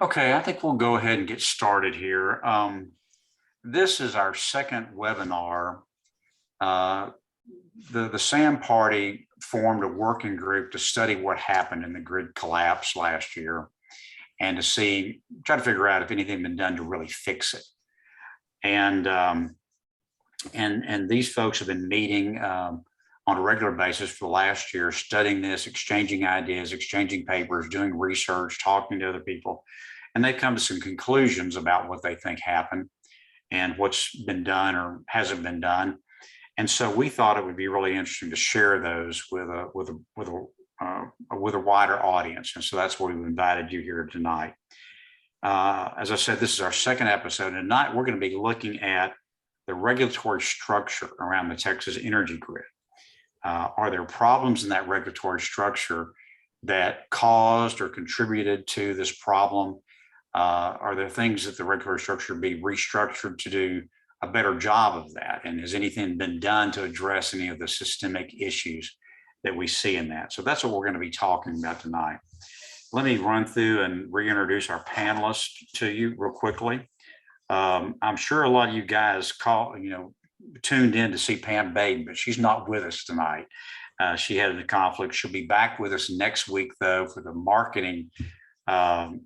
Okay, I think we'll go ahead and get started here. This is our second webinar. Uh, the SAM party formed a working group to study what happened in the grid collapse last year and try to figure out if anything had been done to really fix it. And these folks have been meeting on a regular basis for the last year, studying this, exchanging ideas, exchanging papers, doing research, talking to other people. And they come to some conclusions about what they think happened and what's been done or hasn't been done. And so we thought it would be really interesting to share those with a wider audience. And so that's why we've invited you here tonight. As I said, this is our second episode, and tonight we're going to be looking at the regulatory structure around the Texas energy grid. Are there problems in that regulatory structure that caused or contributed to this problem? Are there things that the regulatory structure be restructured to do a better job of that? And has anything been done to address any of the systemic issues that we see in that? So that's what we're going to be talking about tonight. Let me run through and reintroduce our panelists to you real quickly. I'm sure a lot of you guys tuned in to see Pam Baden, but she's not with us tonight. She had a conflict. She'll be back with us next week, though, for the marketing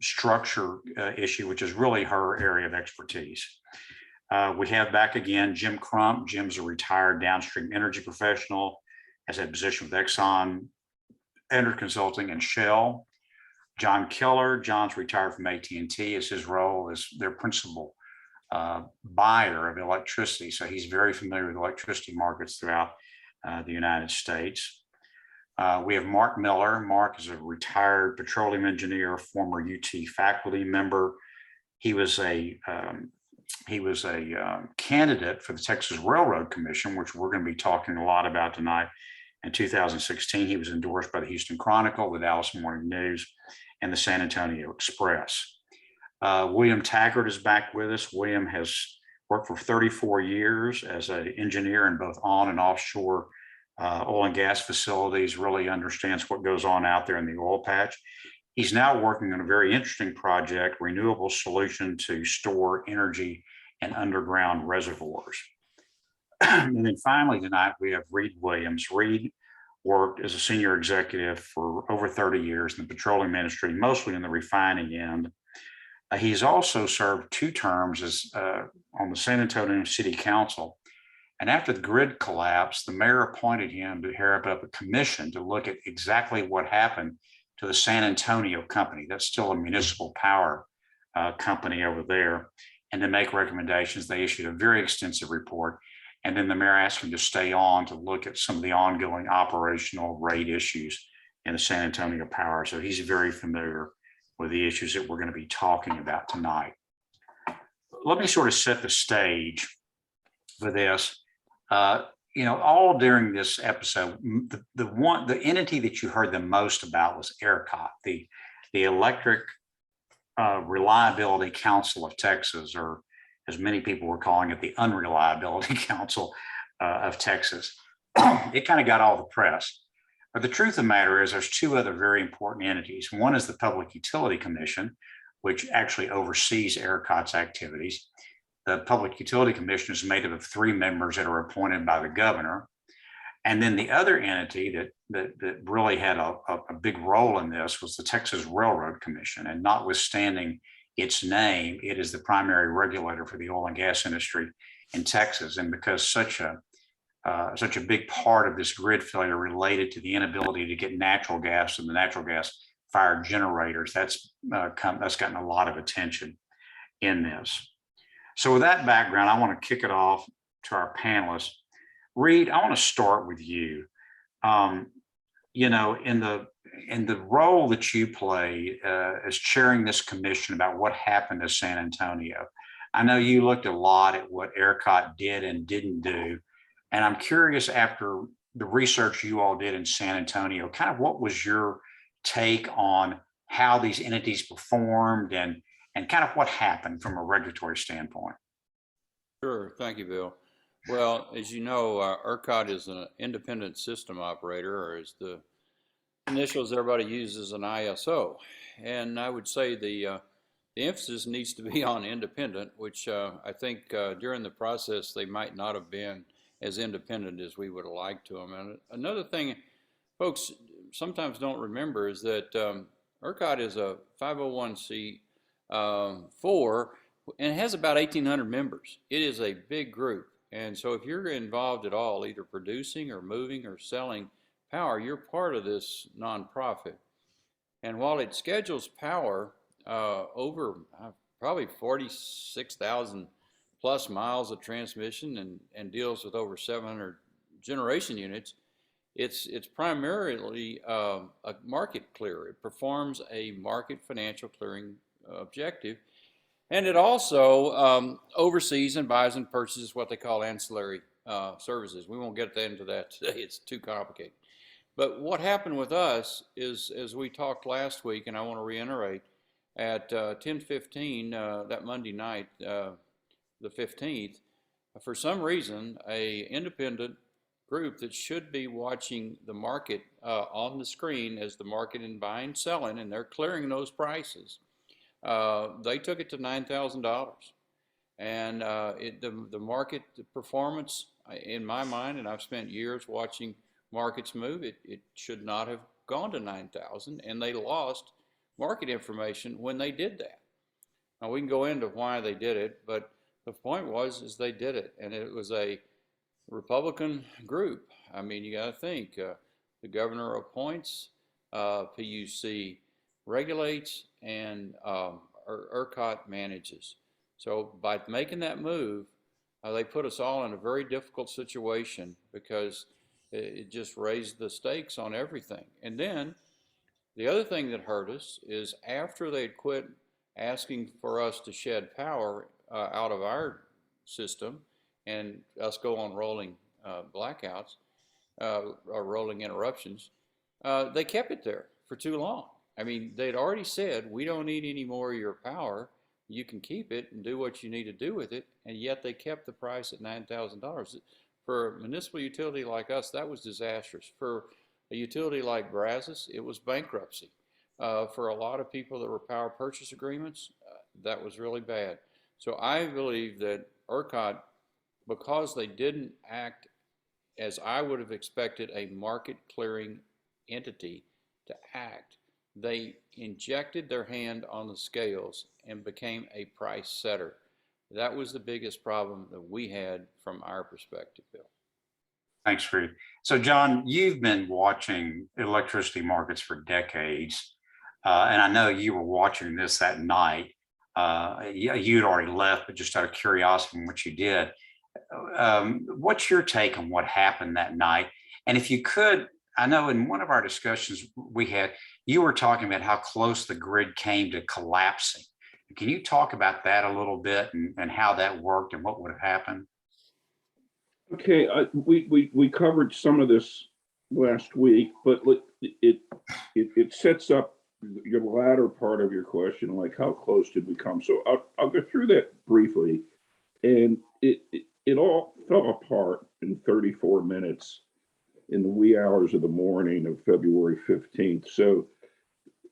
structure issue, which is really her area of expertise. We have back again Jim Crump. Jim's a retired downstream energy professional, has had a position with Exxon, Energy Consulting, and Shell. John Keller. John's retired from AT&T as his role as their principal buyer of electricity. So he's very familiar with electricity markets throughout the United States. We have Mark Miller. Mark is a retired petroleum engineer, former UT faculty member. He was a candidate for the Texas Railroad Commission, which we're going to be talking a lot about tonight. In 2016, he was endorsed by the Houston Chronicle, the Dallas Morning News, and the San Antonio Express. William Taggart is back with us. William has worked for 34 years as an engineer in both on and offshore oil and gas facilities, really understands what goes on out there in the oil patch. He's now working on a very interesting project, renewable solution to store energy in underground reservoirs. And then finally tonight, we have Reed Williams. Reed worked as a senior executive for over 30 years in the petroleum industry, mostly in the refining end. He's also served 2 terms as on the San Antonio City Council. And after the grid collapse, the mayor appointed him to head up a commission to look at exactly what happened to the San Antonio company. That's still a municipal power company over there. And to make recommendations, they issued a very extensive report. And then the mayor asked him to stay on to look at some of the ongoing operational rate issues in the San Antonio power. So he's very familiar with the issues that we're going to be talking about tonight. Let me sort of set the stage for this. All during this episode, the entity that you heard the most about was ERCOT, the Electric Reliability Council of Texas, or as many people were calling it, the Unreliability Council of Texas. It kind of got all the press. But the truth of the matter is there's 2 other very important entities. One is the Public Utility Commission, which actually oversees ERCOT's activities. The Public Utility Commission is made up of 3 members that are appointed by the governor. And then the other entity that really had a big role in this was the Texas Railroad Commission. And notwithstanding its name, it is the primary regulator for the oil and gas industry in Texas. And because such a big part of this grid failure related to the inability to get natural gas and the natural gas fired generators, that's gotten a lot of attention in this. So with that background, I want to kick it off to our panelists. Reed, I want to start with you. In the role that you played as chairing this commission about what happened to San Antonio, I know you looked a lot at what ERCOT did and didn't do. And I'm curious, after the research you all did in San Antonio, kind of what was your take on how these entities performed and kind of what happened from a regulatory standpoint? Sure. Thank you, Bill. Well, as you know, ERCOT is an independent system operator, or as the initials everybody uses, an ISO. And I would say the the emphasis needs to be on independent, which I think during the process they might not have been as independent as we would have liked to them. And another thing folks sometimes don't remember is that ERCOT is a 501c4 and it has about 1,800 members. It is a big group. And so if you're involved at all, either producing or moving or selling power, you're part of this nonprofit. And while it schedules power over probably 46,000 plus miles of transmission and deals with over 700 generation units, it's primarily a market clearer. It performs a market financial clearing objective. And it also oversees and buys and purchases what they call ancillary services. We won't get into that today. It's too complicated. But what happened with us is, as we talked last week, and I want to reiterate, at 10:15 that Monday night, the 15th, for some reason, a independent group that should be watching the market on the screen as the market in buying, selling, and they're clearing those prices. They took it to $9,000, and the market performance, in my mind, and I've spent years watching markets move, it should not have gone to 9,000, and they lost market information when they did that. Now we can go into why they did it, but the point is they did it, and it was a Republican group. I mean, you got to think the governor appoints, PUC regulates, and ERCOT manages. So by making that move, they put us all in a very difficult situation because it just raised the stakes on everything. And then the other thing that hurt us is after they'd quit asking for us to shed power out of our system and us go on rolling blackouts or rolling interruptions, they kept it there for too long. I mean, they'd already said, we don't need any more of your power. You can keep it and do what you need to do with it. And yet they kept the price at $9,000. For a municipal utility like us, that was disastrous. For a utility like Brazos, it was bankruptcy. For a lot of people that were power purchase agreements, that was really bad. So I believe that ERCOT, because they didn't act as I would have expected a market clearing entity to act, they injected their hand on the scales and became a price setter. That was the biggest problem that we had from our perspective, Bill. Thanks, Reed. So, John, you've been watching electricity markets for decades, and I know you were watching this that night. You'd already left, but just out of curiosity from what you did, what's your take on what happened that night? And if you could, I know in one of our discussions we had, you were talking about how close the grid came to collapsing. Can you talk about that a little bit and how that worked and what would have happened? Okay, we covered some of this last week, but it sets up your latter part of your question, like how close did we come? So I'll go through that briefly, and it all fell apart in 34 minutes in the wee hours of the morning of February 15th. So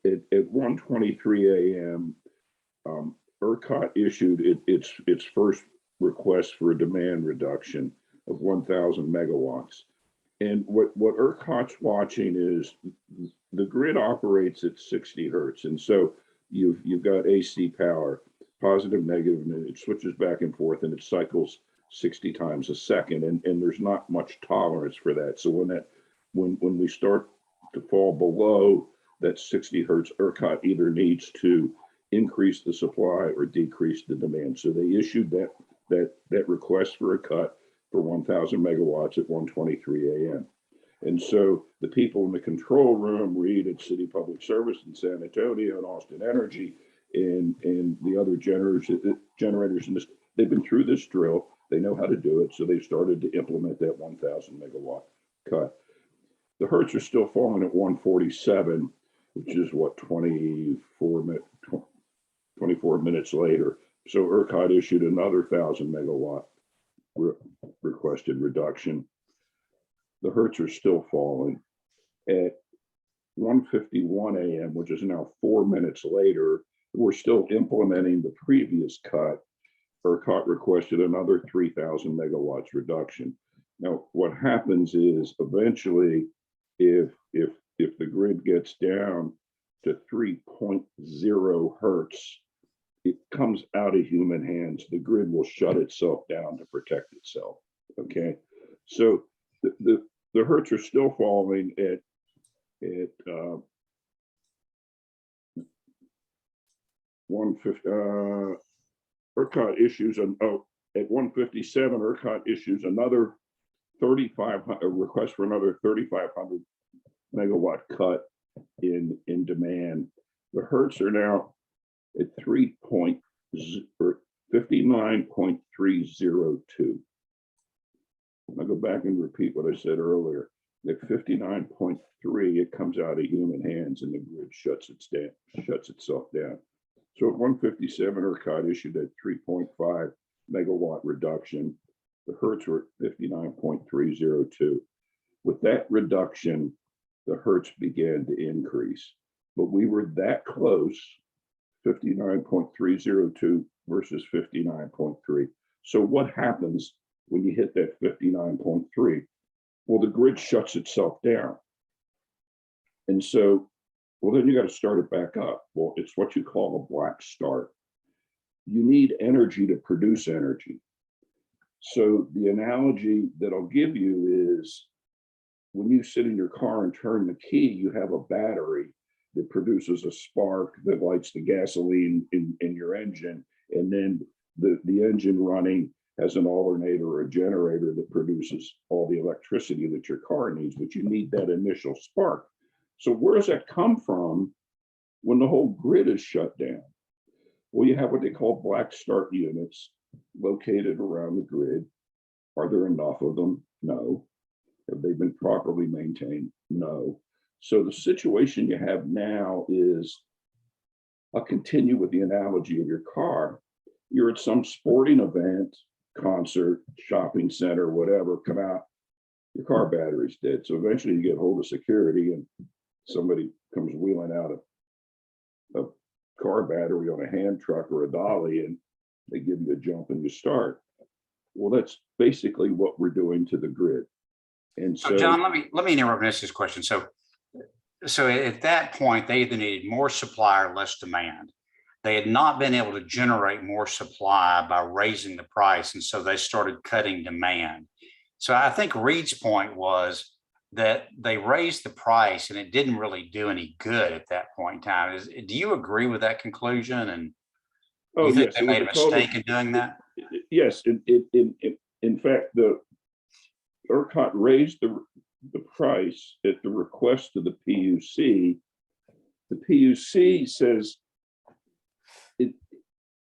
at 1:23 a.m. ERCOT issued its first request for a demand reduction of 1,000 megawatts. And what ERCOT's watching is the grid operates at 60 hertz. And so you've got AC power, positive, negative, and it switches back and forth and it cycles 60 times a second. And there's not much tolerance for that. So when we start to fall below that 60 hertz, ERCOT either needs to increase the supply or decrease the demand. So they issued that request for a cut for 1,000 megawatts at 1:23 a.m. And so the people in the control room, Reed at City Public Service in San Antonio and Austin Energy and the other generators in this, they've been through this drill. They know how to do it. So they started to implement that 1,000 megawatt cut. The hertz are still falling at 147, which is what, 24 minutes later. So ERCOT issued another 1,000 megawatt requested reduction. The hertz are still falling. At 1:51 a.m., which is now 4 minutes later, we're still implementing the previous cut. ERCOT requested another 3,000 megawatts reduction. Now, what happens is eventually, if the grid gets down to 3.0 hertz, it comes out of human hands. The grid will shut itself down to protect itself. Okay, so the hertz are still falling at ERCOT issues at 157. ERCOT issues another 3,500 request for another 3,500 megawatt cut in demand. The hertz are now at 59.302. I'll go back and repeat what I said earlier. At 59.3, it comes out of human hands and the grid shuts itself down. So at 157, ERCOT issued a 3.5 megawatt reduction. The hertz were at 59.302. With that reduction, the hertz began to increase, but we were that close, 59.302 versus 59.3. So what happens when you hit that 59.3? Well, the grid shuts itself down. And so, well, then you got to start it back up. Well, it's what you call a black start. You need energy to produce energy. So the analogy that I'll give you is when you sit in your car and turn the key, you have a battery that produces a spark that lights the gasoline in your engine. And then the engine running has an alternator or a generator that produces all the electricity that your car needs, but you need that initial spark. So where does that come from when the whole grid is shut down? Well, you have what they call black start units located around the grid. Are there enough of them? No. Have they been properly maintained? No. So the situation you have now is, I'll continue with the analogy of your car. You're at some sporting event, concert, shopping center, whatever, come out, your car battery's dead. So eventually you get hold of security and somebody comes wheeling out a car battery on a hand truck or a dolly and they give you a jump and you start. Well, that's basically what we're doing to the grid. And so John, let me interrupt and ask this question. So at that point, they either needed more supply or less demand. They had not been able to generate more supply by raising the price, and so they started cutting demand. So I think Reed's point was that they raised the price and it didn't really do any good at that point in time. Do you agree with that conclusion? And do you think they made a mistake in doing that? Yes. In fact, the ERCOT raised the price at the request of the PUC. The PUC says,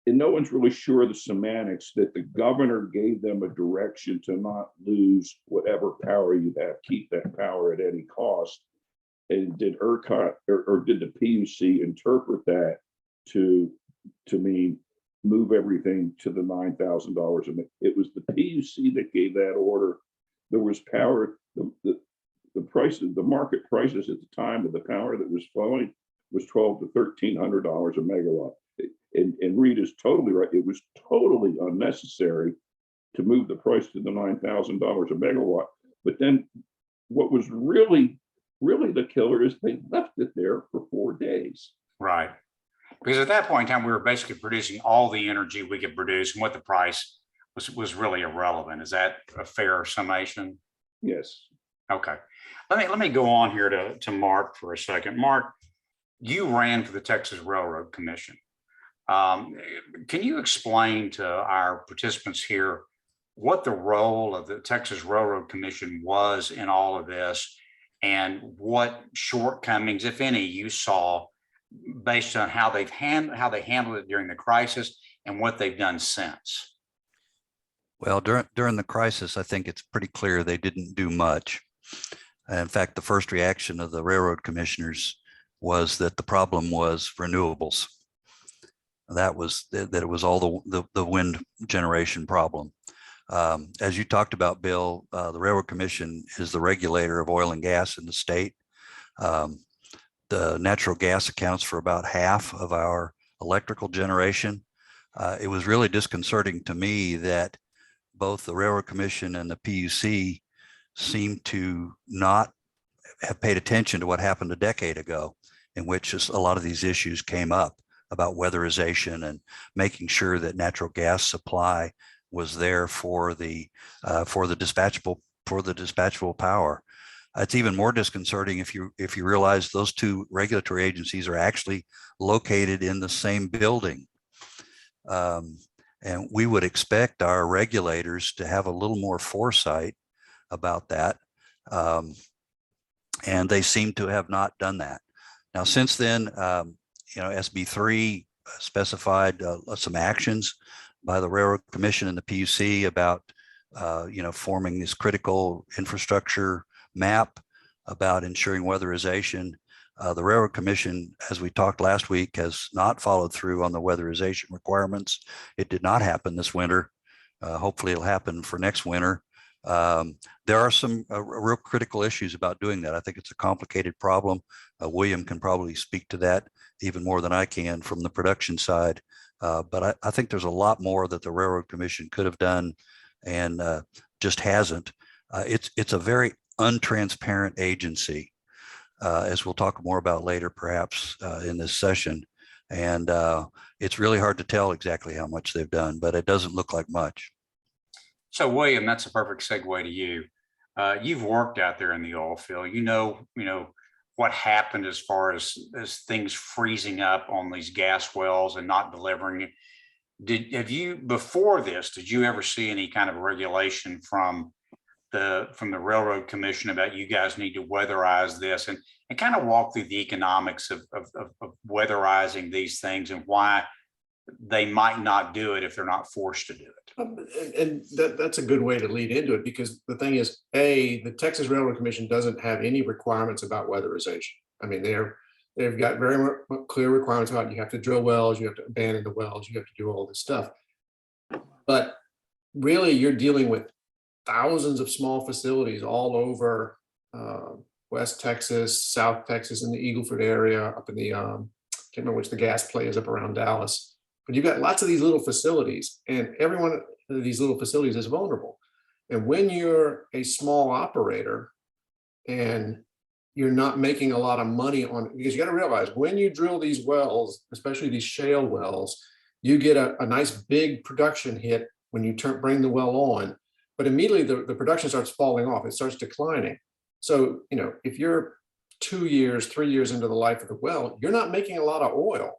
and no one's really sure of the semantics, that the governor gave them a direction to not lose whatever power you have, keep that power at any cost. And did ERCOT or did the PUC interpret that to mean move everything to the $9,000? And it was the PUC that gave that order. There was power, the prices, the market prices at the time of the power that was flowing was $1,200 to $1,300 a megawatt. And Reed is totally right. It was totally unnecessary to move the price to the $9,000 a megawatt. But then what was really the killer is they left it there for 4 days. Right. Because at that point in time, we were basically producing all the energy we could produce, and what the price was really irrelevant. Is that a fair summation? Yes. Okay. Let me go on here to Mark for a second. Mark, you ran for the Texas Railroad Commission. Can you explain to our participants here what the role of the Texas Railroad Commission was in all of this, and what shortcomings, if any, you saw based on how they handled it during the crisis and what they've done since? Well, during the crisis, I think it's pretty clear they didn't do much. In fact, the first reaction of the railroad commissioners was that the problem was renewables. That it was all the wind generation problem. As you talked about, Bill, the Railroad Commission is the regulator of oil and gas in the state. The natural gas accounts for about half of our electrical generation. It was really disconcerting to me that both the Railroad Commission and the PUC seemed to not have paid attention to what happened a decade ago, in which a lot of these issues came up about weatherization and making sure that natural gas supply was there for the dispatchable power. It's even more disconcerting if you realize those two regulatory agencies are actually located in the same building. And we would expect our regulators to have a little more foresight about that. And they seem to have not done that. Now, since then, SB 3 specified some actions by the Railroad Commission and the PUC about, forming this critical infrastructure map about ensuring weatherization. The Railroad Commission, as we talked last week, has not followed through on the weatherization requirements. It did not happen this winter. Hopefully it'll happen for next winter. There are some real critical issues about doing that. I think it's a complicated problem. William can probably speak to that even more than I can from the production side. But I think there's a lot more that the Railroad Commission could have done and just hasn't. It's a very untransparent agency, as we'll talk more about later, perhaps in this session. And it's really hard to tell exactly how much they've done, but it doesn't look like much. So William, that's a perfect segue to you. You've worked out there in the oil field. You know what happened as far as things freezing up on these gas wells and not delivering. Did you ever see any kind of regulation from the Railroad Commission about you guys need to weatherize this, and kind of walk through the economics of weatherizing these things and why they might not do it if they're not forced to do it? And that's a good way to lead into it, because the thing is, the Texas Railroad Commission doesn't have any requirements about weatherization. I mean, they've got very clear requirements about you have to drill wells, you have to abandon the wells, you have to do all this stuff. But really, you're dealing with thousands of small facilities all over West Texas, South Texas, in the Eagle Ford area, up in the can't remember which the gas play is up around Dallas. But you've got lots of these little facilities, and every one of these little facilities is vulnerable. And when you're a small operator and you're not making a lot of money on, because you got to realize when you drill these wells, especially these shale wells, you get a nice big production hit when you bring the well on, but immediately the production starts falling off. It starts declining. So, if you're 2 years, 3 years into the life of the well, you're not making a lot of oil.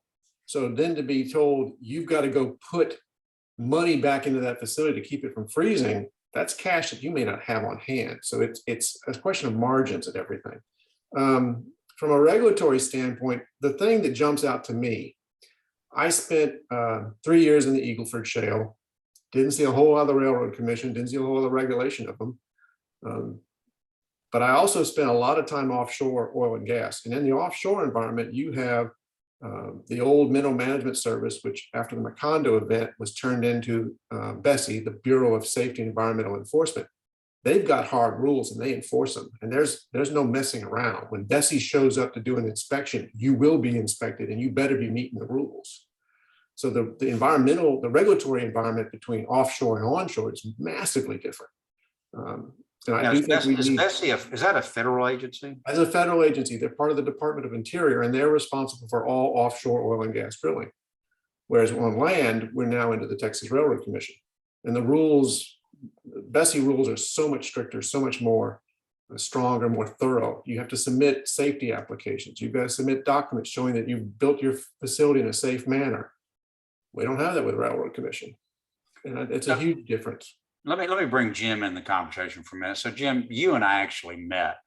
So then to be told you've got to go put money back into that facility to keep it from freezing, that's cash that you may not have on hand. So it's a question of margins and everything. From a regulatory standpoint, the thing that jumps out to me, I spent 3 years in the Eagle Ford Shale, didn't see a whole lot of the Railroad Commission, didn't see a whole lot of regulation of them. But I also spent a lot of time offshore oil and gas. And in the offshore environment, you have the old Mineral Management Service, which after the Macondo event was turned into BSEE, the Bureau of Safety and Environmental Enforcement. They've got hard rules and they enforce them. And there's no messing around. When BSEE shows up to do an inspection, you will be inspected and you better be meeting the rules. So the regulatory environment between offshore and onshore is massively different. And I do think is that a federal agency? As a federal agency, they're part of the Department of Interior, and they're responsible for all offshore oil and gas drilling. Whereas on land, we're now into the Texas Railroad Commission. And the rules, BSEE rules are so much stricter, so much more stronger, more thorough. You have to submit safety applications. You've got to submit documents showing that you've built your facility in a safe manner. We don't have that with Railroad Commission. And it's a huge difference. Let me bring Jim in the conversation for a minute. So Jim, you and I actually met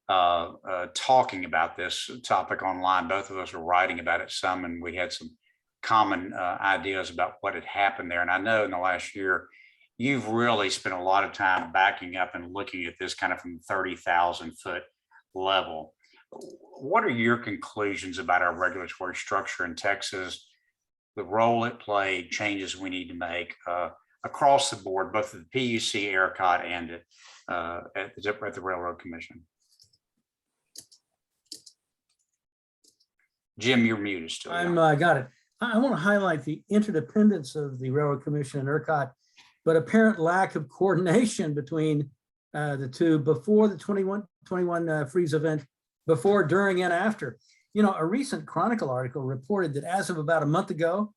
talking about this topic online. Both of us were writing about it some, and we had some common ideas about what had happened there. And I know in the last year, you've really spent a lot of time backing up and looking at this kind of from 30,000 foot level. What are your conclusions about our regulatory structure in Texas, the role it played, changes we need to make across the board, both at the PUC, ERCOT, and at the Railroad Commission? Jim, you're muted still. I got it. I want to highlight the interdependence of the Railroad Commission and ERCOT, but apparent lack of coordination between the two before the 21 freeze event, before, during, and after. You know, a recent Chronicle article reported that as of about a month ago,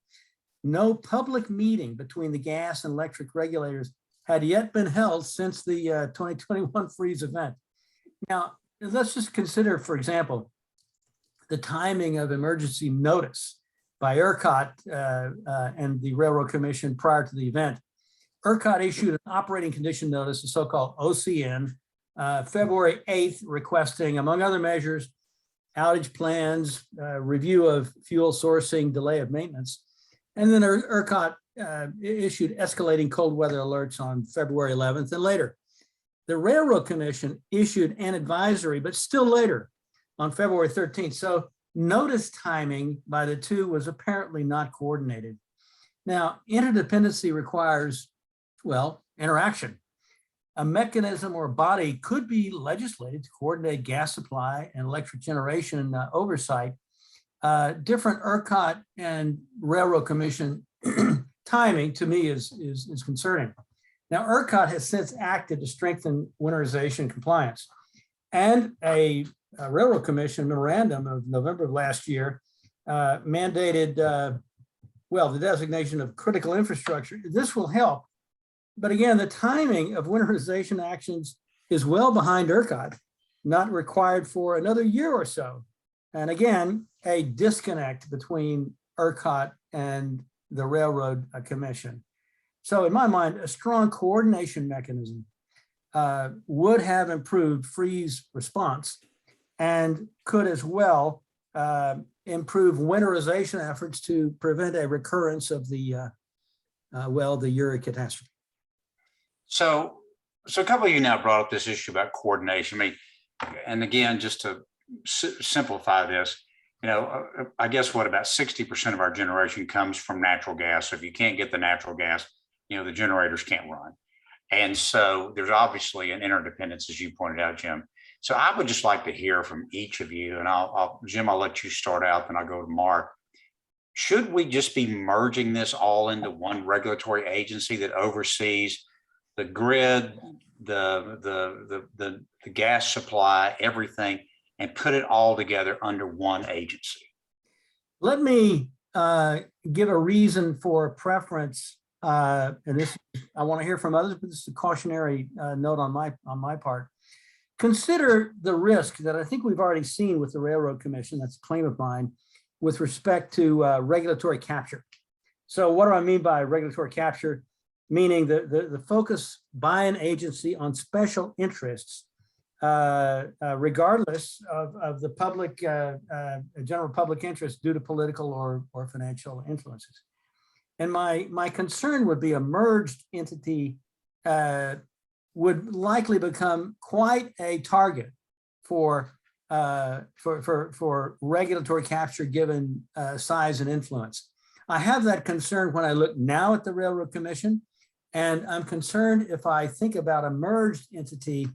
no public meeting between the gas and electric regulators had yet been held since the 2021 freeze event. Now, let's just consider, for example, the timing of emergency notice by ERCOT and the Railroad Commission prior to the event. ERCOT issued an operating condition notice, the so-called OCN, February 8th, requesting, among other measures, outage plans, review of fuel sourcing, delay of maintenance. And then ERCOT issued escalating cold weather alerts on February 11th and later. The Railroad Commission issued an advisory, but still later, on February 13th. So notice timing by the two was apparently not coordinated. Now, interdependency requires, well, interaction. A mechanism or body could be legislated to coordinate gas supply and electric generation oversight. Different ERCOT and Railroad Commission timing, to me, is concerning. Now, ERCOT has since acted to strengthen winterization compliance, and a Railroad Commission memorandum of November of last year mandated, well, the designation of critical infrastructure. This will help. But again, the timing of winterization actions is well behind ERCOT, not required for another year or so. And again, a disconnect between ERCOT and the Railroad Commission. So in my mind, a strong coordination mechanism would have improved freeze response and could as well improve winterization efforts to prevent a recurrence of the, well, the Yuri catastrophe. So a couple of you now brought up this issue about coordination. I mean, and again, just to simplify this, you know, I guess what about 60% of our generation comes from natural gas. So if you can't get the natural gas, you know, the generators can't run. And so there's obviously an interdependence, as you pointed out, Jim. So I would just like to hear from each of you, and Jim, I'll let you start out, then I'll go to Mark. Should we just be merging this all into one regulatory agency that oversees the grid, the gas supply, everything, and put it all together under one agency? Let me give a reason for preference, and this I want to hear from others, but this is a cautionary note on my part. Consider the risk that I think we've already seen with the Railroad Commission, that's a claim of mine, with respect to regulatory capture. So what do I mean by regulatory capture? Meaning the focus by an agency on special interests, regardless of the public, general public interest due to political or financial influences. And my concern would be a merged entity would likely become quite a target for regulatory capture given size and influence. I have that concern when I look now at the Railroad Commission, and I'm concerned if I think about a merged entity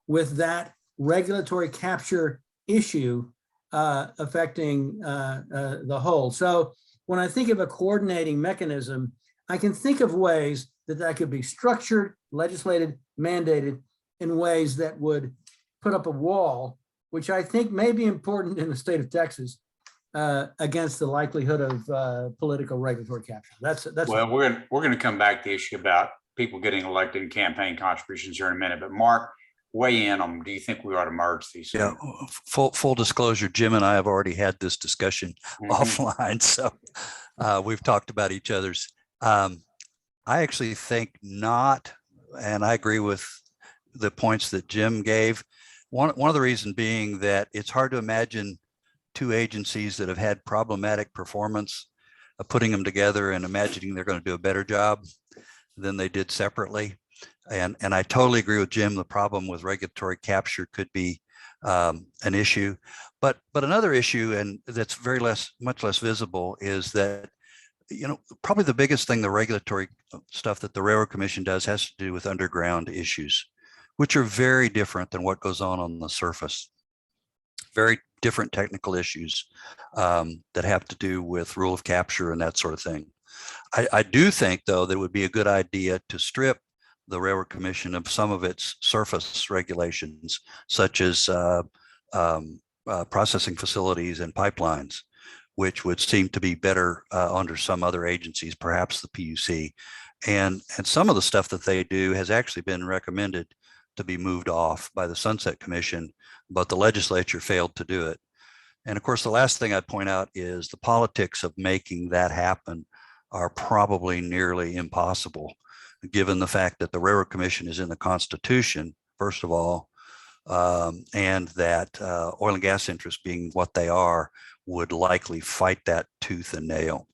with that regulatory capture issue affecting the whole. So when I think of a coordinating mechanism, I can think of ways that could be structured, legislated, mandated in ways that would put up a wall, which I think may be important in the state of Texas against the likelihood of political regulatory capture. That's well, we're going to come back to the issue about people getting elected and campaign contributions here in a minute. But Mark, weigh in on, do you think we ought to merge these? Yeah, full disclosure, Jim and I have already had this discussion offline, so we've talked about each other's. I actually think not, and I agree with the points that Jim gave. One of the reasons being that it's hard to imagine two agencies that have had problematic performance of putting them together and imagining they're going to do a better job than they did separately. And I totally agree with Jim. The problem with regulatory capture could be an issue, but another issue, and that's much less visible, is that, you know, probably the biggest thing, the regulatory stuff that the Railroad Commission does has to do with underground issues, which are very different than what goes on the surface. Very different technical issues that have to do with rule of capture and that sort of thing. I do think, though, that it would be a good idea to strip the Railroad Commission of some of its surface regulations, such as processing facilities and pipelines, which would seem to be better under some other agencies, perhaps the PUC. And some of the stuff that they do has actually been recommended to be moved off by the Sunset Commission, but the legislature failed to do it. And of course, the last thing I'd point out is the politics of making that happen are probably nearly impossible, given the fact that the Railroad Commission is in the Constitution, first of all, and that oil and gas interests, being what they are, would likely fight that tooth and nail.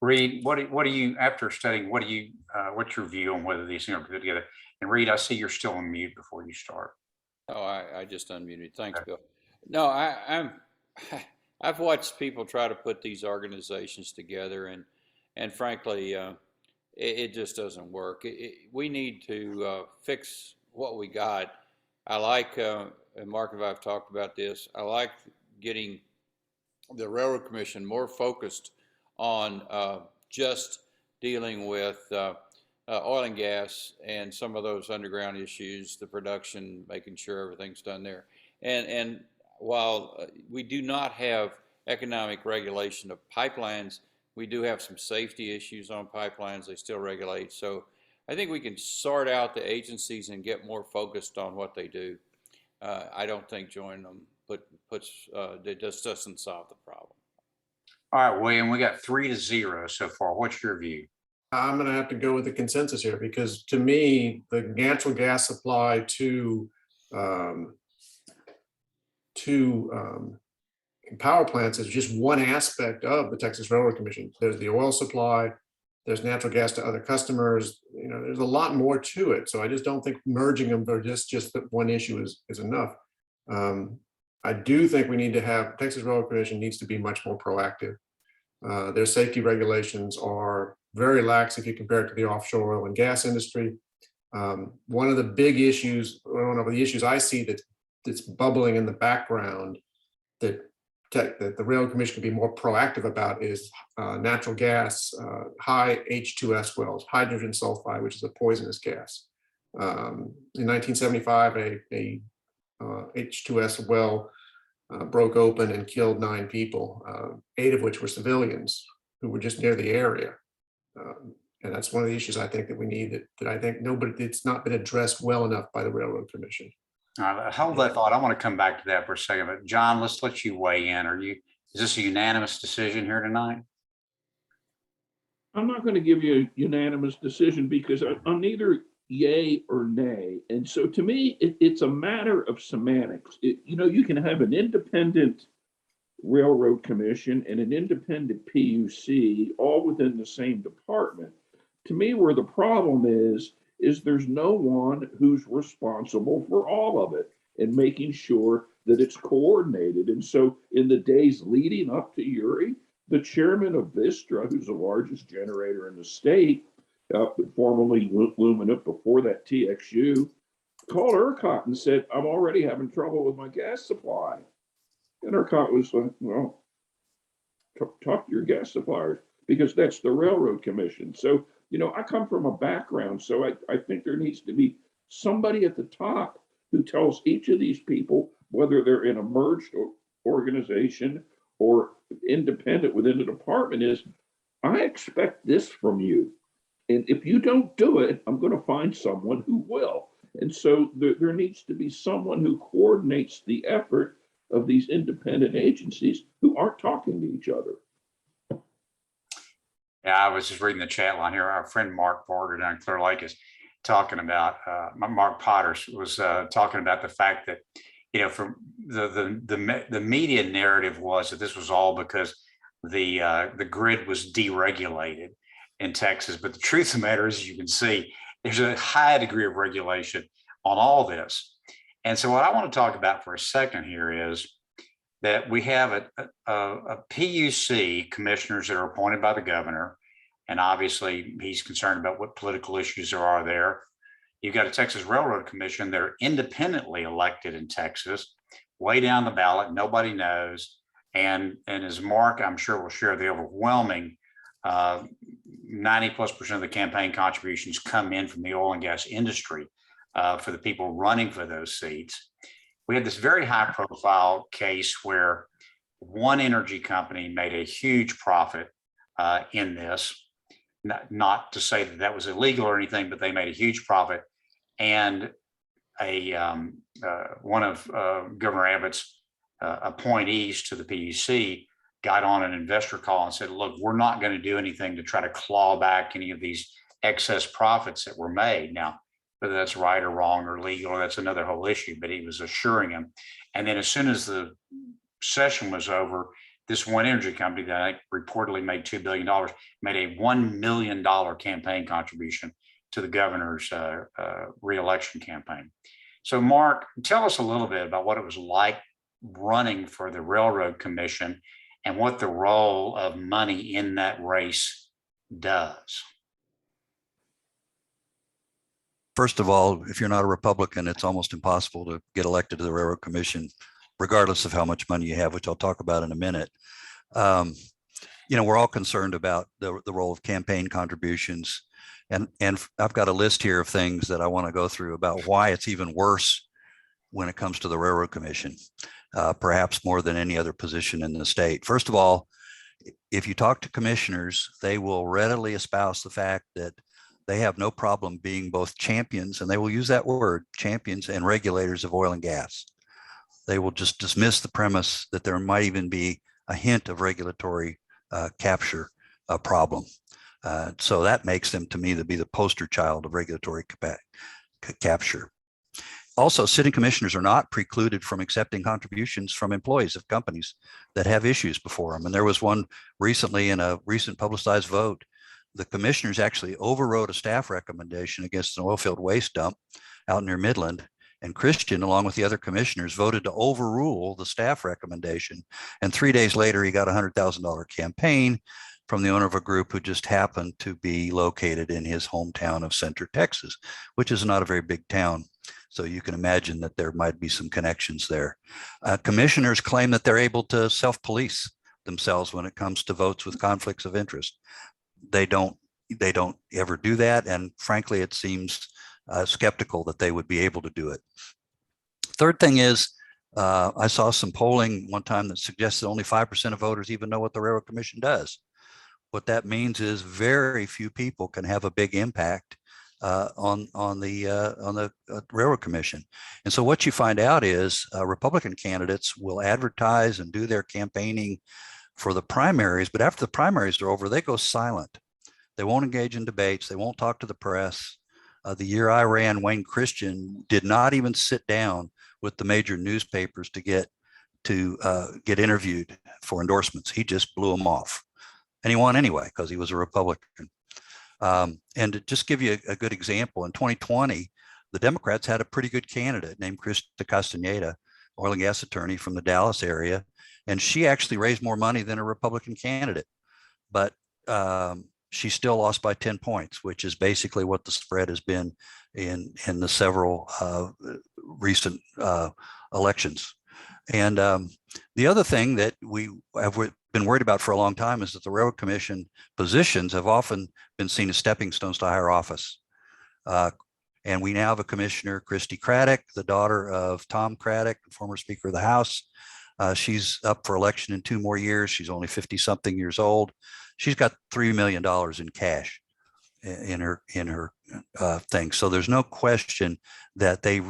Reed, what do you, after studying, what's your view on whether these things are put together? And Reed, I see you're still on mute before you start. Oh, I just unmuted. Thanks, Bill. No, I've watched people try to put these organizations together, and frankly, it just doesn't work. We need to fix what we got. I like, and Mark and I have talked about this, I like getting the Railroad Commission more focused on just dealing with oil and gas and some of those underground issues, the production, making sure everything's done there. And while we do not have economic regulation of pipelines, we do have some safety issues on pipelines. They still regulate. So I think we can sort out the agencies and get more focused on what they do. I don't think joining them it just doesn't solve the problem. All right, William, we got 3-0 so far. What's your view? I'm going to have to go with the consensus here, because to me, the natural gas supply to power plants is just one aspect of the Texas Railroad Commission. There's the oil supply, there's natural gas to other customers. You know, there's a lot more to it. So I just don't think merging them or just that one issue is enough. I do think we need to have, Texas Railroad Commission needs to be much more proactive. Their safety regulations are very lax if you compare it to the offshore oil and gas industry. One of the big issues, one of the issues I see that's bubbling in the background that the Railroad Commission can be more proactive about is natural gas, high H2S wells, hydrogen sulfide, which is a poisonous gas. In 1975, a H2S well broke open and killed 9 people, 8 of which were civilians who were just near the area. And that's one of the issues I think that we need, that I think it's not been addressed well enough by the Railroad Commission. Hold that thought. I want to come back to that for a second, but John, let's let you weigh in. Is this a unanimous decision here tonight? I'm not going to give you a unanimous decision because I'm neither yay or nay. And so to me, it's a matter of semantics. You can have an independent Railroad Commission and an independent PUC all within the same department. To me, where the problem is there's no one who's responsible for all of it and making sure that it's coordinated. And so in the days leading up to Yuri, the chairman of Vistra, who's the largest generator in the state, formerly Luminant, before that TXU, called ERCOT and said, I'm already having trouble with my gas supply. And ERCOT was like, well, talk to your gas suppliers, because that's the Railroad Commission. So, I come from a background, so I think there needs to be somebody at the top who tells each of these people, whether they're in a merged organization or independent within the department, is I expect this from you. And if you don't do it, I'm going to find someone who will. And so there needs to be someone who coordinates the effort of these independent agencies who aren't talking to each other. Yeah, I was just reading the chat line here. Our friend Mark Porter down in Clear Lake is talking about, Mark Potters was talking about the fact that, from the media narrative was that this was all because the grid was deregulated in Texas. But the truth of the matter is, as you can see, there's a high degree of regulation on all this. And so what I want to talk about for a second here is that we have a PUC commissioners that are appointed by the governor, and obviously he's concerned about what political issues there are there. You've got a Texas Railroad Commission that are independently elected in Texas, way down the ballot. Nobody knows. And as Mark, I'm sure will share, the overwhelming 90+% of the campaign contributions come in from the oil and gas industry for the people running for those seats. We had this very high profile case where one energy company made a huge profit in this. Not to say that that was illegal or anything, but they made a huge profit. And one of Governor Abbott's appointees to the PUC got on an investor call and said, look, we're not going to do anything to try to claw back any of these excess profits that were made. Now, whether that's right or wrong or legal, that's another whole issue, but he was assuring him. And then as soon as the session was over, this one energy company that I reportedly made $2 billion made a $1 million campaign contribution to the governor's reelection campaign. So Mark, tell us a little bit about what it was like running for the Railroad Commission and what the role of money in that race does. First of all, if you're not a Republican, it's almost impossible to get elected to the Railroad Commission, regardless of how much money you have, which I'll talk about in a minute. We're all concerned about the role of campaign contributions. And I've got a list here of things that I want to go through about why it's even worse when it comes to the Railroad Commission, perhaps more than any other position in the state. First of all, if you talk to commissioners, they will readily espouse the fact that they have no problem being both champions, and they will use that word, champions and regulators of oil and gas. They will just dismiss the premise that there might even be a hint of regulatory capture problem. So that makes them, to me, to be the poster child of regulatory capture. Also, sitting commissioners are not precluded from accepting contributions from employees of companies that have issues before them. And there was one recently in a recent publicized vote. The commissioners actually overrode a staff recommendation against an oil field waste dump out near Midland. And Christian, along with the other commissioners, voted to overrule the staff recommendation. And 3 days later, he got a $100,000 campaign from the owner of a group who just happened to be located in his hometown of Center, Texas, which is not a very big town. So you can imagine that there might be some connections there. Commissioners claim that they're able to self-police themselves when it comes to votes with conflicts of interest. They don't ever do that. And frankly, it seems skeptical that they would be able to do it. Third thing is, I saw some polling one time that suggested only 5% of voters even know what the Railroad Commission does. What that means is very few people can have a big impact on the Railroad Commission. And so what you find out is Republican candidates will advertise and do their campaigning for the primaries, but after the primaries are over, they go silent. They won't engage in debates. They won't talk to the press. The year I ran, Wayne Christian did not even sit down with the major newspapers to get interviewed for endorsements. He just blew them off. And he won anyway, because he was a Republican. And to just give you a good example, in 2020, the Democrats had a pretty good candidate named Krista Castaneda, oil and gas attorney from the Dallas area. And she actually raised more money than a Republican candidate. But she still lost by 10 points, which is basically what the spread has been in the several recent elections. And the other thing that we have been worried about for a long time is that the Railroad Commission positions have often been seen as stepping stones to higher office. And we now have a commissioner, Christy Craddock, the daughter of Tom Craddock, former Speaker of the House. She's up for election in 2 more years. She's only 50-something years old. She's got $3 million in cash in her thing. So there's no question that they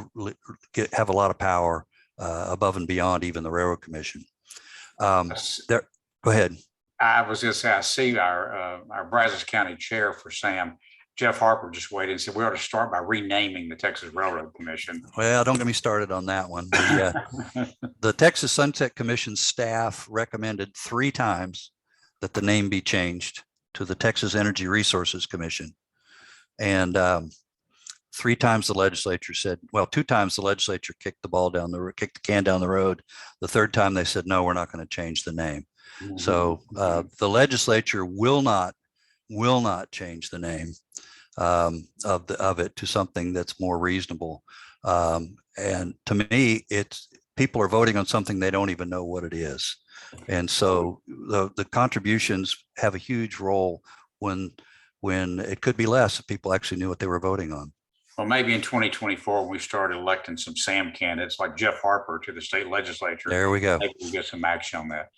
have a lot of power above and beyond even the Railroad Commission. Go ahead. I was just saying, I see our Brazos County chair for SAM, Jeff Harper, just weighed in and said we ought to start by renaming the Texas Railroad Commission. Well, don't get me started on that one. The Texas Sunset Commission staff recommended 3 times that the name be changed to the Texas Energy Resources Commission. And 3 times the legislature said, well, 2 times the legislature kicked the can down the road. The 3rd time they said, no, we're not going to change the name. Mm-hmm. So the legislature will not change the name of it to something that's more reasonable. And to me, people are voting on something they don't even know what it is. And so the contributions have a huge role when it could be less if people actually knew what they were voting on. Well, maybe in 2024, we started electing some SAM candidates like Jeff Harper to the state legislature. There we go. Maybe we'll get some action on that.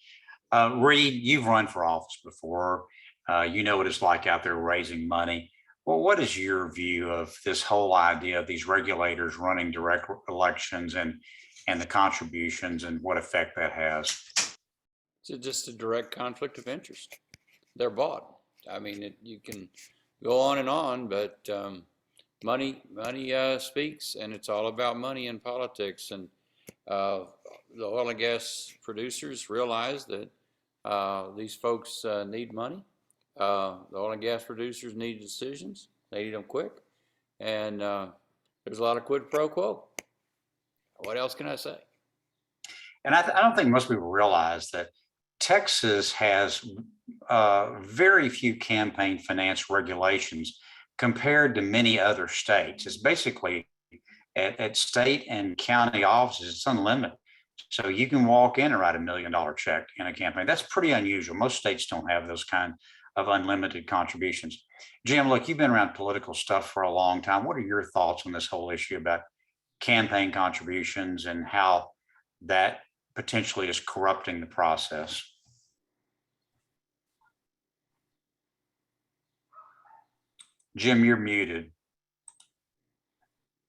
Reed, you've run for office before. You know what it's like out there raising money. Well, what is your view of this whole idea of these regulators running direct elections and the contributions and what effect that has? It's just a direct conflict of interest. They're bought. I mean, you can go on, but money speaks, and it's all about money in politics. And the oil and gas producers realize that these folks need money. The oil and gas producers need decisions. They need them quick. And there's a lot of quid pro quo. What else can I say? And I don't think most people realize that Texas has very few campaign finance regulations compared to many other states. It's basically at state and county offices, it's unlimited. So you can walk in and write $1 million check in a campaign. That's pretty unusual. Most states don't have those kind of unlimited contributions. Jim, look, you've been around political stuff for a long time. What are your thoughts on this whole issue about campaign contributions and how that potentially is corrupting the process? Jim, you're muted.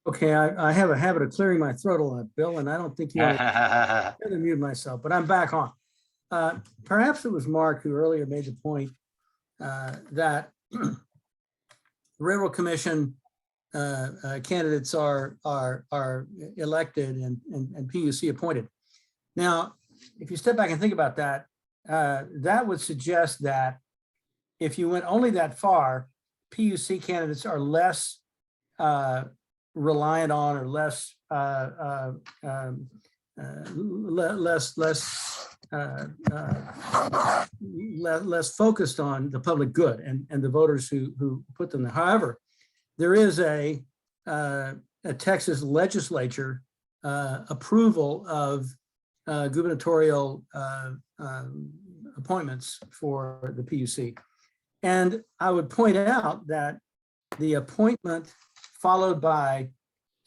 Okay, I have a habit of clearing my throat a lot, Bill, and I don't think you want to mute myself, but I'm back on. Perhaps it was Mark who earlier made the point that the Railroad Commission candidates are elected and PUC appointed. Now, if you step back and think about that, that would suggest that if you went only that far, PUC candidates are less reliant on or less focused on the public good and the voters who put them there. However, there is a Texas legislature approval of gubernatorial appointments for the PUC. And I would point out that the appointment followed by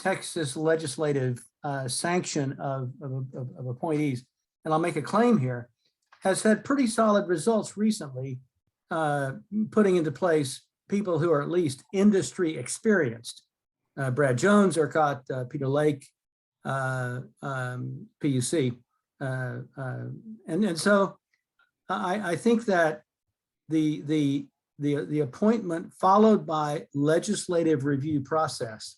Texas legislative sanction of appointees, and I'll make a claim here, has had pretty solid results recently, putting into place people who are at least industry experienced. Brad Jones, ERCOT, Peter Lake, PUC. And so I think that the appointment followed by legislative review process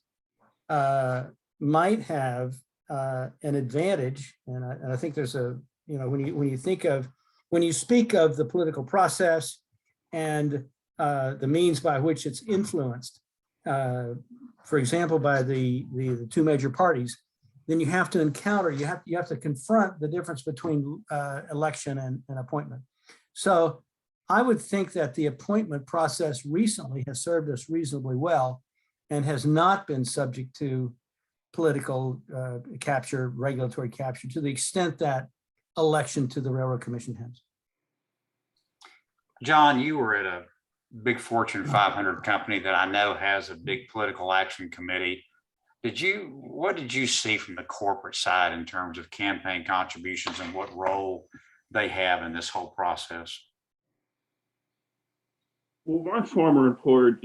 might have an advantage, and I think there's a, you know, when you speak of the political process and the means by which it's influenced, for example, by the two major parties, then you have to confront the difference between election and appointment. So I would think that the appointment process recently has served us reasonably well and has not been subject to political capture, regulatory capture, to the extent that election to the Railroad Commission has. John, you were at a big Fortune 500 company that I know has a big political action committee. What did you see from the corporate side in terms of campaign contributions and what role they have in this whole process? Well, my former employer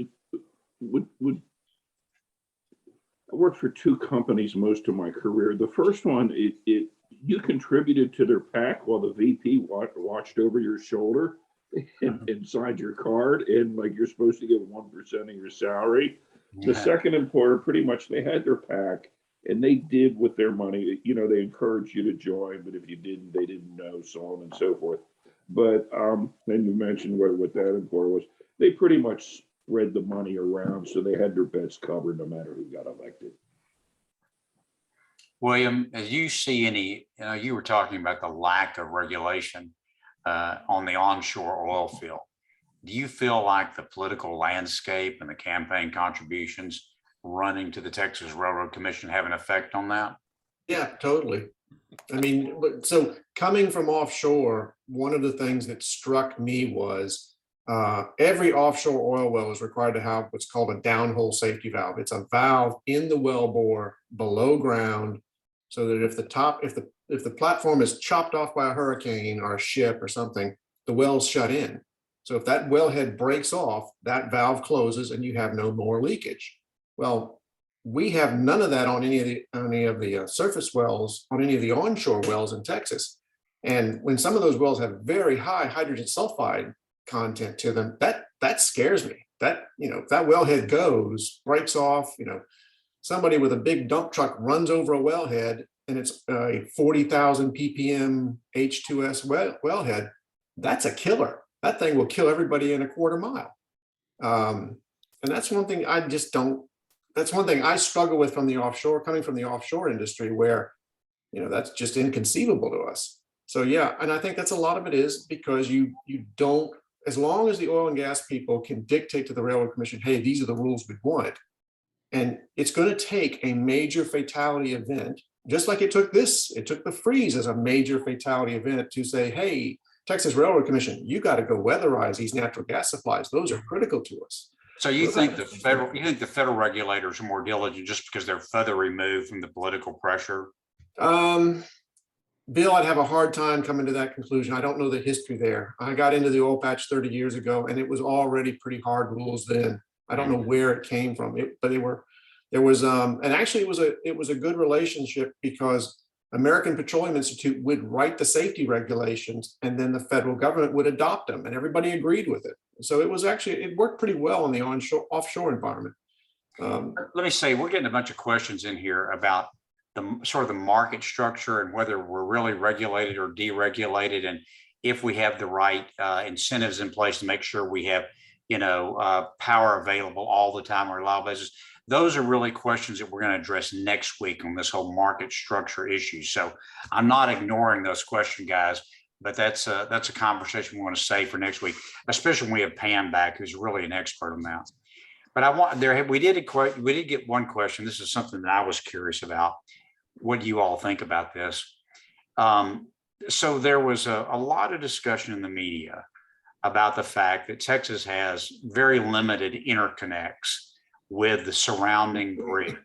I worked for two companies most of my career. The first one, you contributed to their PAC while the VP watched over your shoulder and signed your card, and like you're supposed to give 1% of your salary. The second employer, pretty much, they had their PAC and they did with their money, you know, they encouraged you to join, but if you didn't, they didn't know, so on and so forth. But then you mentioned what that employer was. They pretty much spread the money around, so they had their bets covered no matter who got elected. William, as you see any, you were talking about the lack of regulation on the onshore oil field. Do you feel like the political landscape and the campaign contributions running to the Texas Railroad Commission have an effect on that? Yeah, totally. I mean, so coming from offshore, one of the things that struck me was every offshore oil well is required to have what's called a downhole safety valve. It's a valve in the wellbore below ground, so that if the platform is chopped off by a hurricane or a ship or something, the well's shut in. So if that wellhead breaks off, that valve closes and you have no more leakage. Well, we have none of that on any of the surface wells, on any of the onshore wells in Texas. And when some of those wells have very high hydrogen sulfide content to them, that scares me. That, if that wellhead breaks off, somebody with a big dump truck runs over a wellhead and it's a 40,000 ppm H2S wellhead, that's a killer. That thing will kill everybody in a quarter mile. And that's one thing that's one thing I struggle with coming from the offshore industry, where, that's just inconceivable to us. So yeah, and I think that's a lot of it is because you don't, as long as the oil and gas people can dictate to the Railroad Commission, hey, these are the rules we want. And it's going to take a major fatality event, just like it took the freeze as a major fatality event to say, hey, Texas Railroad Commission, you got to go weatherize these natural gas supplies. Those are critical to us. So you think the federal regulators are more diligent just because they're further removed from the political pressure? Bill, I'd have a hard time coming to that conclusion. I don't know the history there. I got into the oil patch 30 years ago, and it was already pretty hard rules then. I don't know where it came from, and actually it was a good relationship, because American Petroleum Institute would write the safety regulations and then the federal government would adopt them, and everybody agreed with it. So it worked pretty well in the offshore environment. Let me say, we're getting a bunch of questions in here about the sort of the market structure and whether we're really regulated or deregulated, and if we have the right incentives in place to make sure we have, power available all the time on a reliable basis. Those are really questions that we're going to address next week on this whole market structure issue. So I'm not ignoring those questions, guys, but that's a conversation we want to save for next week, especially when we have Pam back, who's really an expert on that. But we did get one question. This is something that I was curious about. What do you all think about this? So there was a lot of discussion in the media about the fact that Texas has very limited interconnects with the surrounding grid.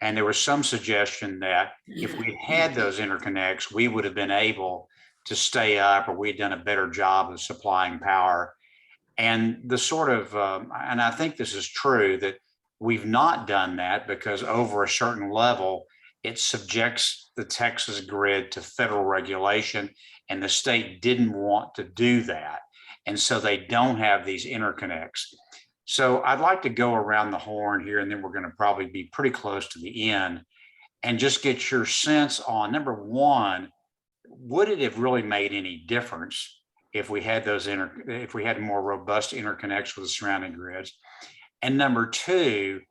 And there was some suggestion that if we had those interconnects, we would have been able to stay up, or we'd done a better job of supplying power. And the sort of, and I think this is true, that we've not done that because over a certain level, it subjects the Texas grid to federal regulation, and the state didn't want to do that. And so they don't have these interconnects. So I'd like to go around the horn here, and then we're going to probably be pretty close to the end, and just get your sense on, number one, would it have really made any difference if we had if we had more robust interconnects with the surrounding grids? And number two,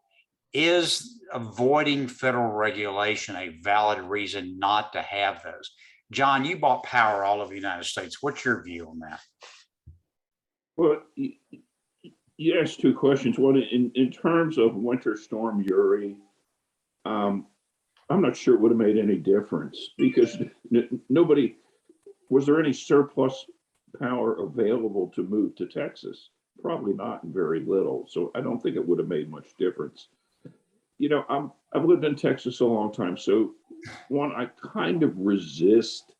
is avoiding federal regulation a valid reason not to have those? John, you bought power all over the United States. What's your view on that? Well, you asked two questions. One, in terms of Winter Storm Yuri, I'm not sure it would have made any difference, because was there any surplus power available to move to Texas? Probably not, and very little. So I don't think it would have made much difference. I've lived in Texas a long time. So one, I kind of resist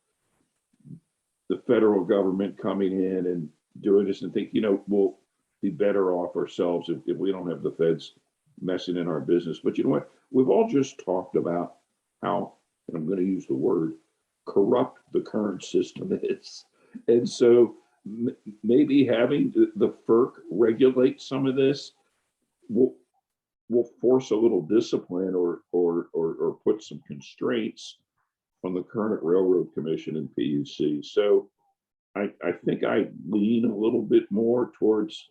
the federal government coming in and doing this and think, we'll be better off ourselves if we don't have the feds messing in our business. But you know what? We've all just talked about how, and I'm going to use the word, corrupt the current system is. And so maybe having the FERC regulate some of this will force a little discipline or put some constraints on the current Railroad Commission and PUC. So I think I lean a little bit more towards,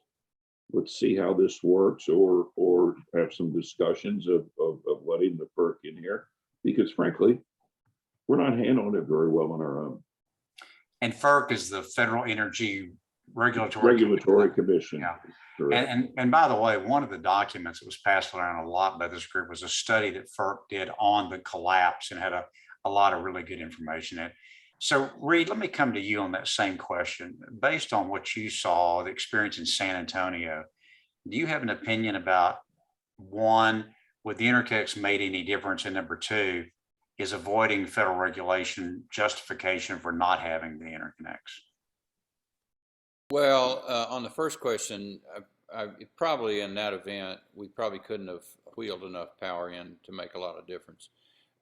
let's see how this works, or have some discussions of letting the FERC in here, because frankly, we're not handling it very well on our own. And FERC is the Federal Energy Regulatory Commission. Yeah. And by the way, one of the documents that was passed around a lot by this group was a study that FERC did on the collapse, and had a a lot of really good information in. So Reed, let me come to you on that same question. Based on what you saw, the experience in San Antonio, do you have an opinion about, one, would the interconnects made any difference? And number two, is avoiding federal regulation justification for not having the interconnects? Well, on the first question, probably in that event, we probably couldn't have wheeled enough power in to make a lot of difference.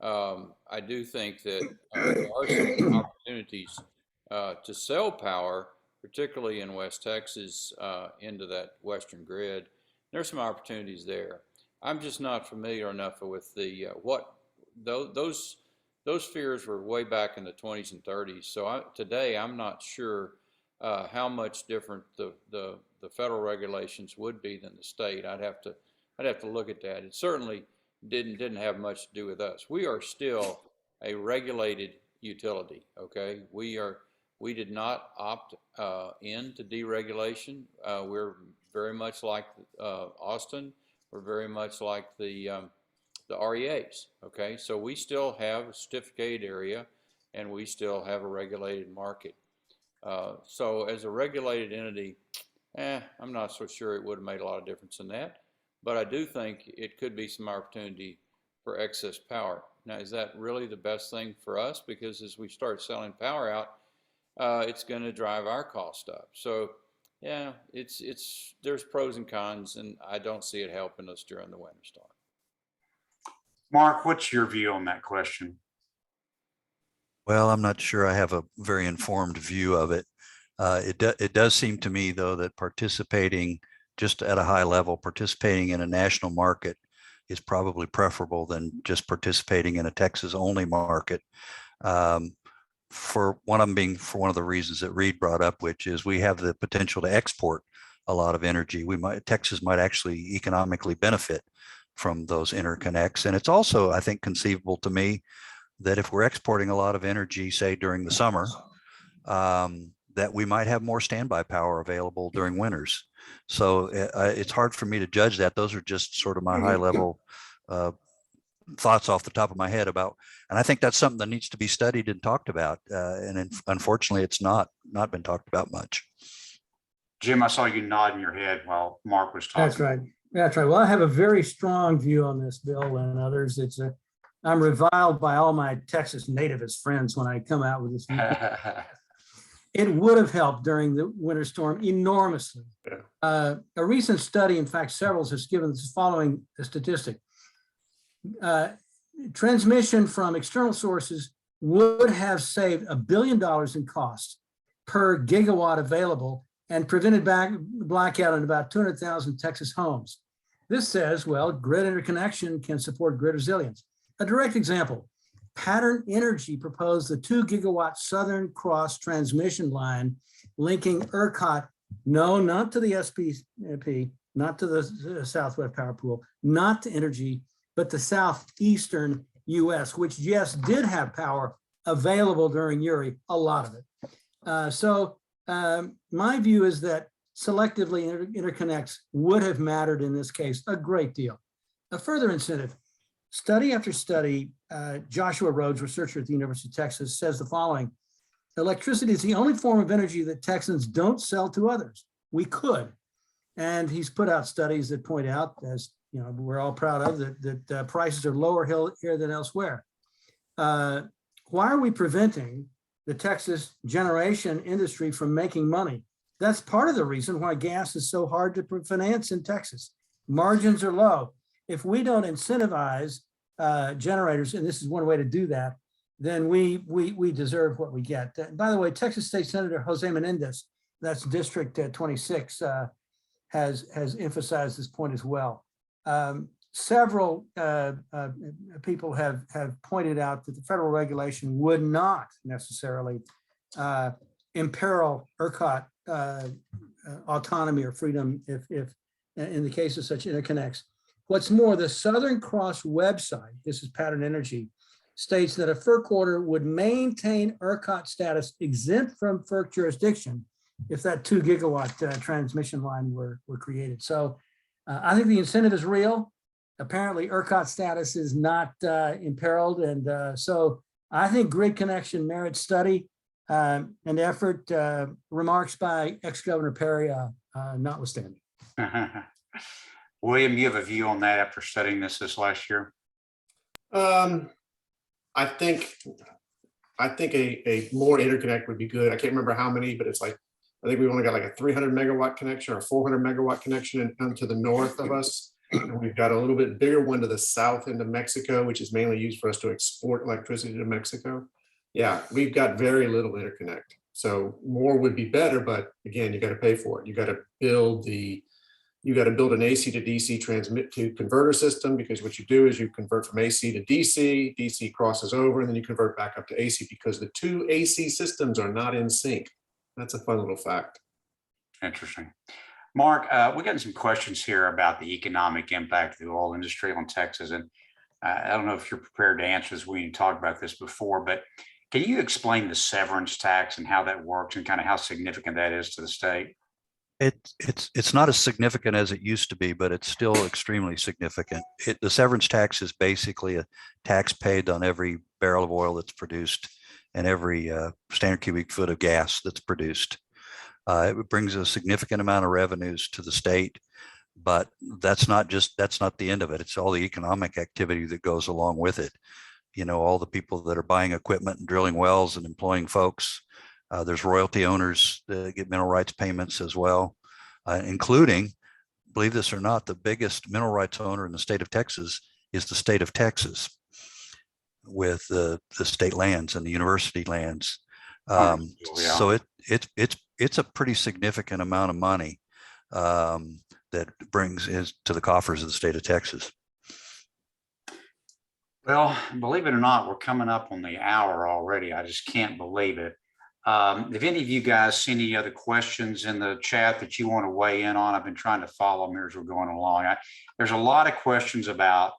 I do think that there are some opportunities to sell power, particularly in West Texas, into that western grid. There's some opportunities there. I'm just not familiar enough with the those fears were way back in the 20s and 30s. So today I'm not sure how much different the federal regulations would be than the state. I'd have to look at that. It certainly didn't have much to do with us. We are still a regulated utility. Okay, we did not opt into deregulation. We're very much like Austin. We're very much like the REAs. Okay, so we still have a certificated area, and we still have a regulated market. So as a regulated entity, I'm not so sure it would have made a lot of difference in that. But I do think it could be some opportunity for excess power. Now, is that really the best thing for us? Because as we start selling power out, it's going to drive our cost up. So, yeah, there's pros and cons, and I don't see it helping us during the winter storm. Mark, what's your view on that question? Well, I'm not sure I have a very informed view of it. It does seem to me, though, that participating just at a high level, participating in a national market is probably preferable than just participating in a Texas only market. For one of the reasons that Reed brought up, which is we have the potential to export a lot of energy. Texas might actually economically benefit from those interconnects. And it's also, I think, conceivable to me that if we're exporting a lot of energy, say during the summer, that we might have more standby power available during winters. So it's hard for me to judge that. Those are just sort of my high level thoughts off the top of my head about, and I think that's something that needs to be studied and talked about. And unfortunately, it's not been talked about much. Jim, I saw you nodding your head while Mark was talking. That's right. That's right. Well, I have a very strong view on this, Bill, and others. I'm reviled by all my Texas nativist friends when I come out with this view. It would have helped during the winter storm enormously. Yeah. A recent study, in fact, several has given the following statistic. Transmission from external sources would have saved $1 billion in costs per gigawatt available and prevented blackout in about 200,000 Texas homes. This says, well, grid interconnection can support grid resilience. A direct example, Pattern Energy proposed the 2 gigawatt Southern Cross transmission line linking ERCOT, no, not to the SPP, not to the Southwest Power Pool, not to Energy, but the southeastern US, which yes, did have power available during Yuri, a lot of it. So my view is that selectively interconnects would have mattered in this case a great deal. A further incentive, study after study, Joshua Rhodes, researcher at the University of Texas, says the following: electricity is the only form of energy that Texans don't sell to others. We could. And he's put out studies that point out, as you know, we're all proud of, that prices are lower here than elsewhere. Why are we preventing the Texas generation industry from making money? That's part of the reason why gas is so hard to finance in Texas. Margins are low. If we don't incentivize generators, and this is one way to do that, then we deserve what we get. By the way, Texas State Senator Jose Menendez, that's District 26, has emphasized this point as well. Several people have pointed out that the federal regulation would not necessarily imperil ERCOT autonomy or freedom if in the case of such interconnects. What's more, the Southern Cross website, this is Pattern Energy, states that a FERC order would maintain ERCOT status exempt from FERC jurisdiction if that 2 gigawatt transmission line were created. So I think the incentive is real. Apparently ERCOT status is not imperiled. And so I think grid connection merits study and effort. Remarks by ex-Governor Perry notwithstanding. William, you have a view on that after studying this last year? I think a more interconnect would be good. I can't remember how many, but it's like, I think we've only got like a 300 megawatt connection or a 400 megawatt connection to the north of us. And we've got a little bit bigger one to the south into Mexico, which is mainly used for us to export electricity to Mexico. Yeah, we've got very little interconnect. So more would be better, but again, you got to pay for it. You got to build an AC to DC transmit to converter system, because what you do is you convert from AC to DC, DC crosses over, and then you convert back up to AC, because the two AC systems are not in sync. That's a fun little fact. Interesting. Mark, we're getting some questions here about the economic impact of the oil industry on Texas. And I don't know if you're prepared to answer this. We talked about this before, but can you explain the severance tax and how that works and kind of how significant that is to the state? It's not as significant as it used to be, but it's still extremely significant. The severance tax is basically a tax paid on every barrel of oil that's produced and every standard cubic foot of gas that's produced. It brings a significant amount of revenues to the state, but that's not the end of it. It's all the economic activity that goes along with it. You know, all the people that are buying equipment and drilling wells and employing folks. There's royalty owners that get mineral rights payments as well, including, believe this or not, the biggest mineral rights owner in the state of Texas is the state of Texas, with the state lands and the university lands. So it's a pretty significant amount of money that brings to the coffers of the state of Texas. Well, believe it or not, we're coming up on the hour already. I just can't believe it. If any of you guys see any other questions in the chat that you want to weigh in on, I've been trying to follow them as we're going along. There's a lot of questions about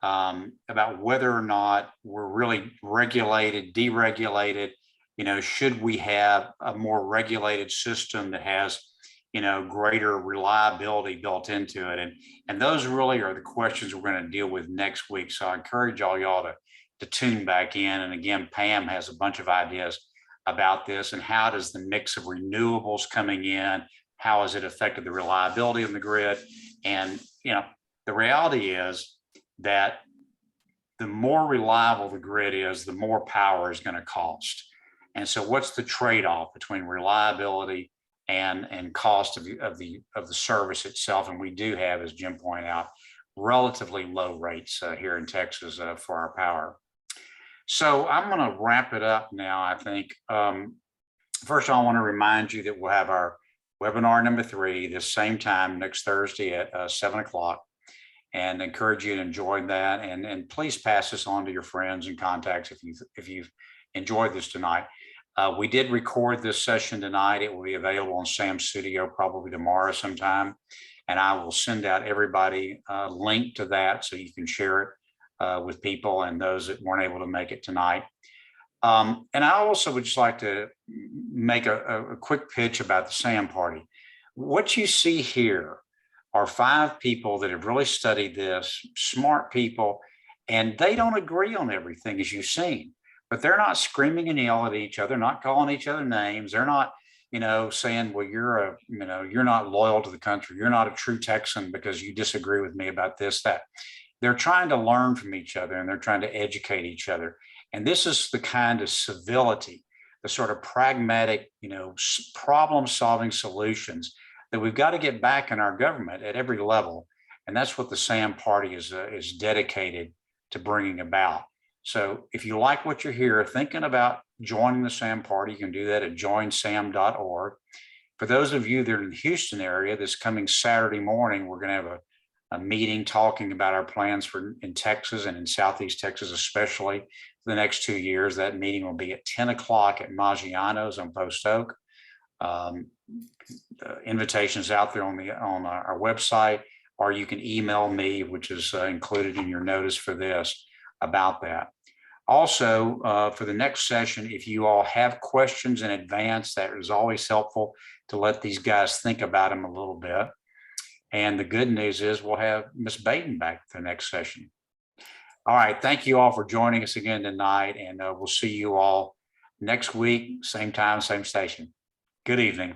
whether or not we're really regulated, deregulated. You know, should we have a more regulated system that has, you know, greater reliability built into it? And those really are the questions we're going to deal with next week. So I encourage all y'all to tune back in. And again, Pam has a bunch of ideas about this, and how does the mix of renewables coming in, how has it affected the reliability of the grid? And, you know, the reality is that the more reliable the grid is, the more power is going to cost. And so what's the trade-off between reliability and cost of the service itself? And we do have, as Jim pointed out, relatively low rates here in Texas for our power. So I'm going to wrap it up now, I think. First, I want to remind you that we'll have our webinar number 3 this same time next Thursday at 7 o'clock, and encourage you to enjoy that. And please pass this on to your friends and contacts if you've enjoyed this tonight. We did record this session tonight. It will be available on Sam's Studio probably tomorrow sometime. And I will send out everybody a link to that so you can share it with people and those that weren't able to make it tonight. And I also would just like to make a quick pitch about the SAM Party. What you see here are 5 people that have really studied this, smart people, and they don't agree on everything, as you've seen, but they're not screaming and yelling at each other, not calling each other names. They're not, you know, saying, well, you're not loyal to the country. You're not a true Texan because you disagree with me about this, that. They're trying to learn from each other, and they're trying to educate each other. And this is the kind of civility, the sort of pragmatic, you know, problem-solving solutions that we've got to get back in our government at every level. And that's what the SAM Party is dedicated to bringing about. So if you like what you're here, thinking about joining the SAM Party, you can do that at joinsam.org. For those of you that are in the Houston area, this coming Saturday morning, we're going to have a meeting talking about our plans in Texas and in Southeast Texas, especially for the next 2 years. That meeting will be at 10 o'clock at Maggiano's on Post Oak. The invitations out there on our website, or you can email me, which is included in your notice for this, about that. Also, for the next session, if you all have questions in advance, that is always helpful to let these guys think about them a little bit. And the good news is we'll have Ms. Baden back for the next session. All right. Thank you all for joining us again tonight, and we'll see you all next week, same time, same station. Good evening.